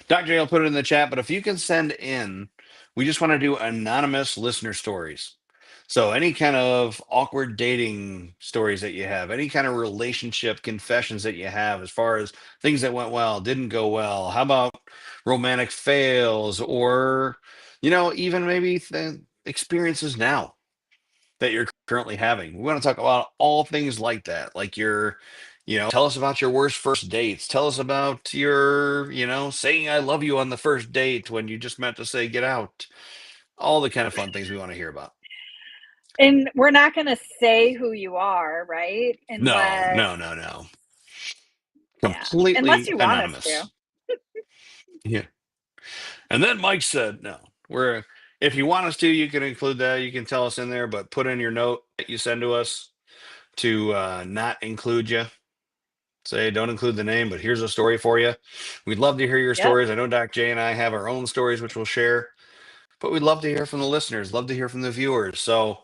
Dr. J will put it in the chat, but if you can send in, we just want to do anonymous listener stories. So any kind of awkward dating stories that you have, any kind of relationship confessions that you have, as far as things that went well, didn't go well. How about romantic fails, or even maybe experiences now that you're currently having. We want to talk about all things like that. Like tell us about your worst first dates. Tell us about your, saying I love you on the first date when you just meant to say get out. All the kind of fun things we want to hear about. And we're not going to say who you are, right? No, Unless, no, no, no. yeah, unless Completely you want us to. anonymous. Yeah. And then Mike said, no, if you want us to, you can include that. You can tell us in there, but put in your note that you send to us to not include you. Say, don't include the name, but here's a story for you. We'd love to hear your Yep. stories. I know Doc J and I have our own stories, which we'll share, but we'd love to hear from the listeners, love to hear from the viewers. So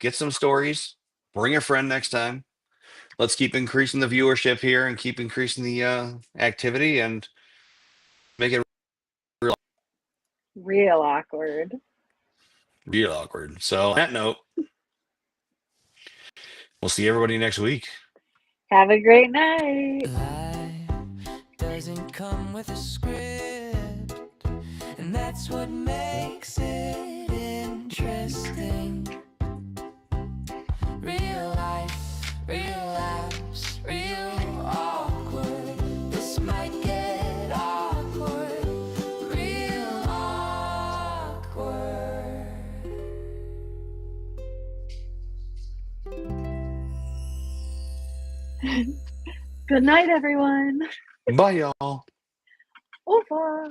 get some stories, bring a friend next time. Let's keep increasing the viewership here and keep increasing the activity and make it Real awkward. real awkward. So, on that note, we'll see everybody next week. Have a great night. Life doesn't come with a script, and that's what makes it interesting. Real life, real laughs, real awkward. This might get awkward, real awkward. Good night, everyone. Bye, y'all. Au revoir.